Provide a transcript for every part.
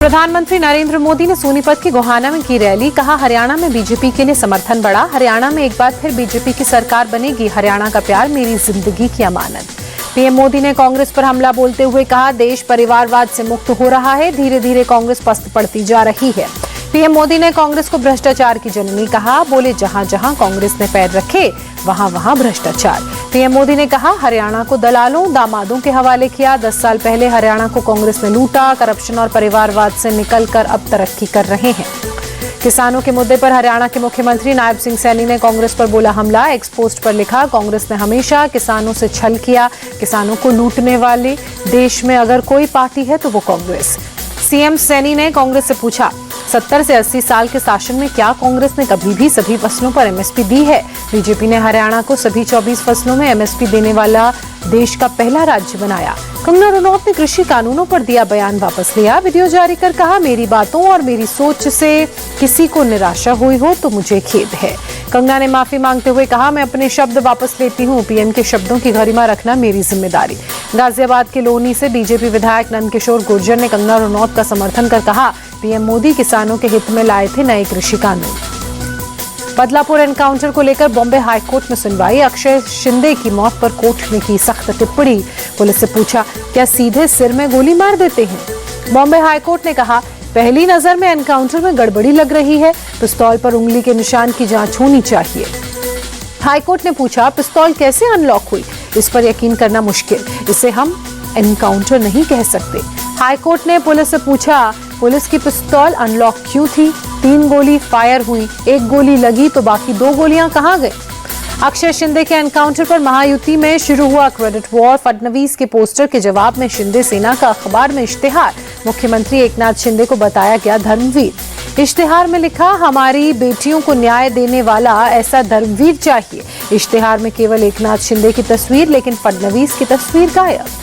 प्रधानमंत्री नरेंद्र मोदी ने सोनीपत के गोहाना में की रैली। कहा, हरियाणा में बीजेपी के लिए समर्थन बढ़ा। हरियाणा में एक बार फिर बीजेपी की सरकार बनेगी। हरियाणा का प्यार मेरी जिंदगी की अमानत। पीएम मोदी ने कांग्रेस पर हमला बोलते हुए कहा, देश परिवारवाद से मुक्त हो रहा है। धीरे धीरे कांग्रेस पस्त पड़ती जा रही है। पीएम मोदी ने कांग्रेस को भ्रष्टाचार की जननी कहा। बोले, जहां जहां कांग्रेस ने पैर रखे वहां वहां भ्रष्टाचार। पीएम मोदी ने कहा, हरियाणा को दलालों दामादों के हवाले किया। 10 साल पहले हरियाणा को कांग्रेस ने लूटा। करप्शन और परिवारवाद से निकलकर अब तरक्की कर रहे हैं। किसानों के मुद्दे पर हरियाणा के मुख्यमंत्री नायब सिंह सैनी ने कांग्रेस पर बोला हमला। एक्स पोस्ट पर लिखा, कांग्रेस ने हमेशा किसानों से छल किया। किसानों को लूटने वाले देश में अगर कोई पार्टी है तो वो कांग्रेस। सीएम सैनी ने कांग्रेस से पूछा, 70 से 80 साल के शासन में क्या कांग्रेस ने कभी भी सभी फसलों पर एमएसपी दी है? बीजेपी ने हरियाणा को सभी 24 फसलों में एमएसपी देने वाला देश का पहला राज्य बनाया। कंगना रनौत ने कृषि कानूनों पर दिया बयान वापस लिया। वीडियो जारी कर कहा, मेरी बातों और मेरी सोच से किसी को निराशा हुई हो तो मुझे खेद है। कंगना ने माफी मांगते हुए कहा, मैं अपने शब्द वापस लेती हूँ। पीएम के शब्दों की गरिमा रखना मेरी जिम्मेदारी। गाजियाबाद के लोनी से बीजेपी विधायक नंदकिशोर गुर्जर ने कंगना रनौत का समर्थन कर कहा, पीएम मोदी किसानों के हित में लाए थे नए कृषि कानून। बदलापुर एनकाउंटर को लेकर बॉम्बे हाईकोर्ट में सुनवाई। अक्षय शिंदे की मौत पर कोर्ट ने की सख्त टिप्पणी। पुलिस से पूछा, क्या सीधे सिर में गोली मार देते हैं? बॉम्बे हाईकोर्ट ने कहा, पहली नजर में एनकाउंटर में गड़बड़ी लग रही है। पिस्तौल पर उंगली के निशान की जांच होनी चाहिए। हाईकोर्ट ने पूछा, पिस्तौल कैसे अनलॉक हुई? इस पर यकीन करना मुश्किल। इसे हम एनकाउंटर नहीं कह सकते। हाईकोर्ट ने पुलिस से पूछा, पुलिस की पिस्तौल अनलॉक क्यों थी? 3 गोली फायर हुई, 1 गोली लगी तो बाकी 2 गोलियां कहां गई? अक्षय शिंदे के एनकाउंटर पर महायुति में शुरू हुआ क्रेडिट वॉर। फडणवीस के पोस्टर के जवाब में शिंदे सेना का अखबार में इश्तिहार। मुख्यमंत्री एकनाथ शिंदे को बताया गया धर्मवीर। इश्तिहार में लिखा, हमारी बेटियों को न्याय देने वाला ऐसा धर्मवीर चाहिए। इश्तिहार में केवल एकनाथ शिंदे की तस्वीर, लेकिन फडणवीस की तस्वीर गायब।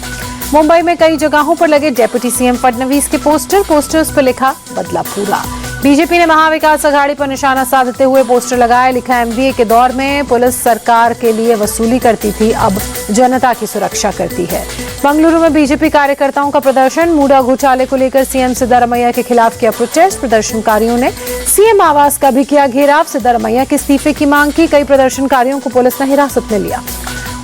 मुंबई में कई जगहों पर लगे डेप्यूटी सीएम फडणवीस के पोस्टर्स पर लिखा, बदला पूरा। बीजेपी ने महाविकास अघाड़ी पर निशाना साधते हुए पोस्टर लगाए। लिखा, एमबीए के दौर में पुलिस सरकार के लिए वसूली करती थी, अब जनता की सुरक्षा करती है। बंगलुरु में बीजेपी कार्यकर्ताओं का प्रदर्शन। मूडा घोटाले को लेकर सीएम सिद्धारमैया के खिलाफ किया प्रोटेस्ट। प्रदर्शनकारियों ने सीएम आवास का भी किया घेराव। सिद्धारमैया के इस्तीफे की मांग की। कई प्रदर्शनकारियों को पुलिस ने हिरासत में लिया।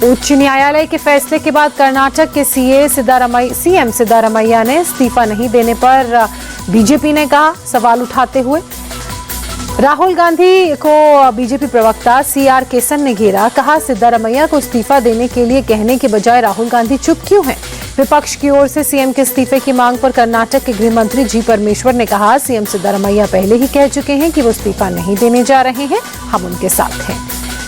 उच्च न्यायालय के फैसले के बाद कर्नाटक के सीएम सिद्धारमैया ने इस्तीफा नहीं देने पर बीजेपी ने कहा, सवाल उठाते हुए राहुल गांधी को बीजेपी प्रवक्ता सीआर केसन ने घेरा। कहा, सिद्धारमैया को इस्तीफा देने के लिए कहने के बजाय राहुल गांधी चुप क्यों हैं? विपक्ष की ओर से सीएम के इस्तीफे की मांग पर कर्नाटक के गृह मंत्री जी परमेश्वर ने कहा, सीएम सिद्धारमैया पहले ही कह चुके हैं कि वो इस्तीफा नहीं देने जा रहे हैं, हम उनके साथ हैं।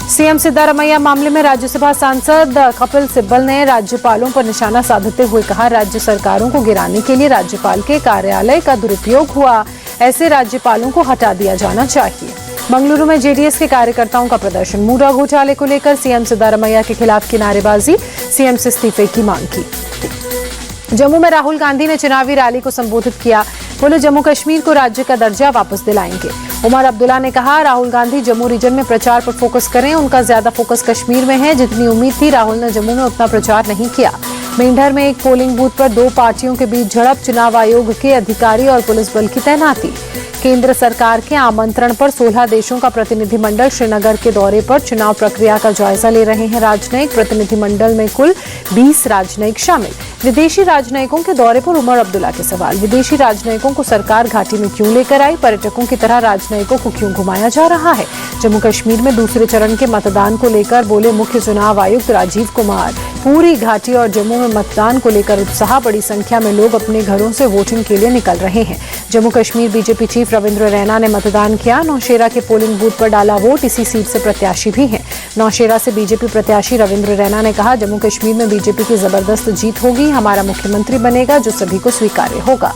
सीएम सिद्धारमैया मामले में राज्यसभा सांसद कपिल सिब्बल ने राज्यपालों पर निशाना साधते हुए कहा, राज्य सरकारों को गिराने के लिए राज्यपाल के कार्यालय का दुरुपयोग हुआ। ऐसे राज्यपालों को हटा दिया जाना चाहिए। बंगलुरु में जेडीएस के कार्यकर्ताओं का प्रदर्शन। मूडा घोटाले को लेकर सीएम सिद्धारमैया के खिलाफ की नारेबाजी। सीएम से इस्तीफे की मांग की। जम्मू में राहुल गांधी ने चुनावी रैली को संबोधित किया। बोले, जम्मू कश्मीर को राज्य का दर्जा वापस दिलाएंगे। उमर अब्दुल्ला ने कहा, राहुल गांधी जम्मू रीजन में प्रचार पर फोकस करें। उनका ज्यादा फोकस कश्मीर में है। जितनी उम्मीद थी राहुल ने जम्मू में उतना प्रचार नहीं किया। मेंढर में एक पोलिंग बूथ पर 2 पार्टियों के बीच झड़प। चुनाव आयोग के अधिकारी और पुलिस बल की तैनाती। केंद्र सरकार के आमंत्रण पर 16 देशों का प्रतिनिधिमंडल श्रीनगर के दौरे पर चुनाव प्रक्रिया का जायजा ले रहे हैं राजनयिक। प्रतिनिधिमंडल में कुल 20 राजनयिक शामिल। विदेशी राजनयिकों के दौरे पर उमर अब्दुल्ला के सवाल। विदेशी राजनयिकों को सरकार घाटी में क्यों लेकर आई? पर्यटकों की तरह राजनयिकों को क्यों घुमाया जा रहा है? जम्मू कश्मीर में दूसरे चरण के मतदान को लेकर बोले मुख्य चुनाव आयुक्त राजीव कुमार। पूरी घाटी और जम्मू में मतदान को लेकर उत्साह। बड़ी संख्या में लोग अपने घरों से वोटिंग के लिए निकल रहे हैं। जम्मू कश्मीर बीजेपी चीफ रविंद्र रैना ने मतदान किया। नौशेरा के पोलिंग बूथ पर डाला वोट। इसी सीट से प्रत्याशी भी हैं। नौशेरा से बीजेपी प्रत्याशी रविंद्र रैना ने कहा, जम्मू कश्मीर में बीजेपी की जबरदस्त जीत होगी। हमारा मुख्यमंत्री बनेगा जो सभी को स्वीकार्य होगा।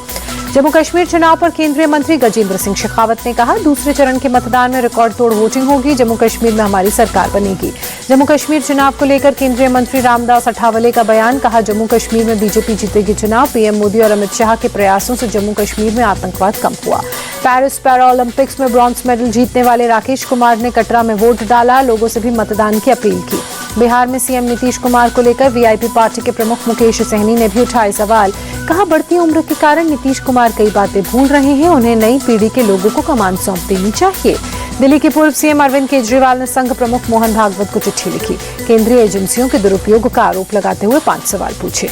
जम्मू कश्मीर चुनाव पर केंद्रीय मंत्री गजेंद्र सिंह शेखावत ने कहा, दूसरे चरण के मतदान में रिकॉर्ड तोड़ वोटिंग होगी। जम्मू कश्मीर में हमारी सरकार बनेगी। जम्मू कश्मीर चुनाव को लेकर केंद्रीय मंत्री रामदास अठावले का बयान। कहा, जम्मू कश्मीर में बीजेपी जीतेगी चुनाव। पीएम मोदी और अमित शाह के प्रयासों से जम्मू कश्मीर में आतंकवाद कम हुआ। पेरिस पैरा ओलंपिक्स में ब्रॉन्ज मेडल जीतने वाले राकेश कुमार ने कटरा में वोट डाला। लोगों से भी मतदान की अपील की। बिहार में सीएम नीतीश कुमार को लेकर वीआईपी पार्टी के प्रमुख मुकेश सहनी ने भी उठाए सवाल। कहा, बढ़ती उम्र के कारण नीतीश कुमार कई बातें भूल रहे हैं, उन्हें नई पीढ़ी के लोगों को कमान सौंप देनी चाहिए। दिल्ली के पूर्व सीएम अरविंद केजरीवाल ने संघ प्रमुख मोहन भागवत को चिट्ठी लिखी। केंद्रीय एजेंसियों के दुरुपयोग का आरोप लगाते हुए 5 सवाल पूछे।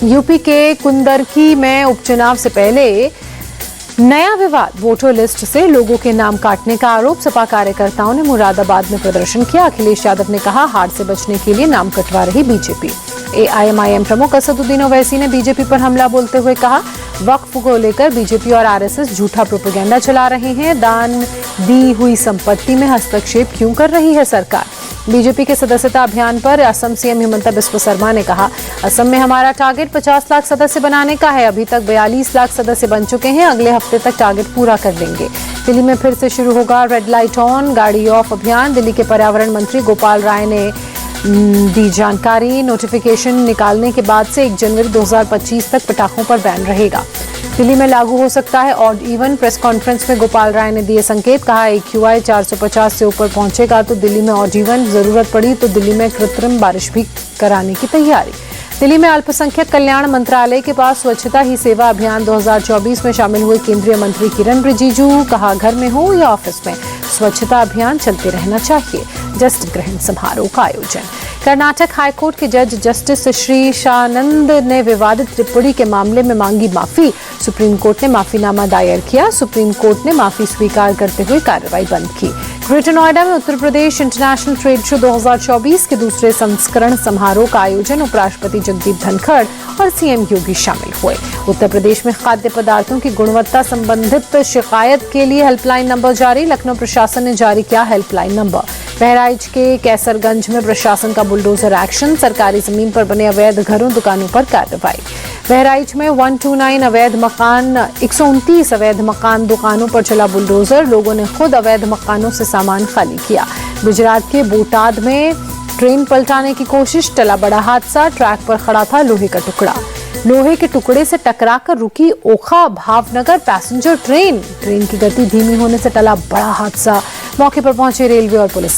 यूपी के कुंदरकी में उपचुनाव से पहले नया विवाद, वोटर लिस्ट से लोगों के नाम काटने का आरोप। सपा कार्यकर्ताओं ने मुरादाबाद में प्रदर्शन किया। अखिलेश यादव ने कहा, हार से बचने के लिए नाम कटवा रही बीजेपी। एआईएमआईएम प्रमुख असदुद्दीन ओवैसी ने बीजेपी पर हमला बोलते हुए कहा, वक्फ को लेकर बीजेपी और आरएसएस झूठा प्रोपेगेंडा चला रहे हैं। दान दी हुई संपत्ति में हस्तक्षेप क्यों कर रही है सरकार। बीजेपी के सदस्यता अभियान पर असम सीएम हिमंता बिस्वा शर्मा ने कहा, असम में हमारा टारगेट 50 लाख सदस्य बनाने का है। अभी तक 42 लाख सदस्य बन चुके हैं। अगले हफ्ते तक टारगेट पूरा कर लेंगे। दिल्ली में फिर से शुरू होगा रेड लाइट ऑन, गाड़ी ऑफ अभियान। दिल्ली के पर्यावरण मंत्री गोपाल राय ने दी जानकारी। नोटिफिकेशन निकालने के बाद से 1 जनवरी 2025 तक पटाखों पर बैन रहेगा। दिल्ली में लागू हो सकता है ऑड इवन। प्रेस कॉन्फ्रेंस में गोपाल राय ने दिए संकेत। कहा, AQI 450 से ऊपर पहुंचेगा तो दिल्ली में ऑड इवन, जरूरत पड़ी तो दिल्ली में कृत्रिम बारिश भी कराने की तैयारी। दिल्ली में अल्पसंख्यक कल्याण मंत्रालय के पास स्वच्छता ही सेवा अभियान 2024 में शामिल हुए केंद्रीय मंत्री किरण रिजिजू। कहा, घर में हो या ऑफिस में, स्वच्छता अभियान चलते रहना चाहिए। जस्ट ग्रहण समारोह का आयोजन। कर्नाटक हाईकोर्ट के जज जस्टिस श्री शानंद ने विवादित टिप्पणी के मामले में मांगी माफी। सुप्रीम कोर्ट ने माफीनामा दायर किया। सुप्रीम कोर्ट ने माफी स्वीकार करते हुए कार्रवाई बंद की। ग्रेटर नोएडा में Uttar Pradesh international trade show 2024 के दूसरे संस्करण समारोह का आयोजन। उपराष्ट्रपति जगदीप धनखड़ और सीएम योगी शामिल हुए। उत्तर प्रदेश में खाद्य पदार्थों की गुणवत्ता संबंधित शिकायत के लिए हेल्पलाइन नंबर जारी। लखनऊ प्रशासन ने जारी किया हेल्पलाइन नंबर। बहराइच के कैसरगंज में प्रशासन का बुलडोजर एक्शन। सरकारी जमीन पर बने अवैध घरों, दुकानों पर कार्रवाई। बहराइच में 129 अवैध मकान, 129 अवैध मकान, दुकानों पर चला बुलडोजर। लोगों ने खुद अवैध मकानों से सामान खाली किया। गुजरात के बोटाद में ट्रेन पलटाने की कोशिश, टला बड़ा हादसा। ट्रैक पर खड़ा था लोहे का टुकड़ा। लोहे के टुकड़े से टकराकर रुकी ओखा भावनगर पैसेंजर ट्रेन। ट्रेन की गति धीमी होने से टला बड़ा हादसा। मौके पर पहुंचे रेलवे और पुलिस।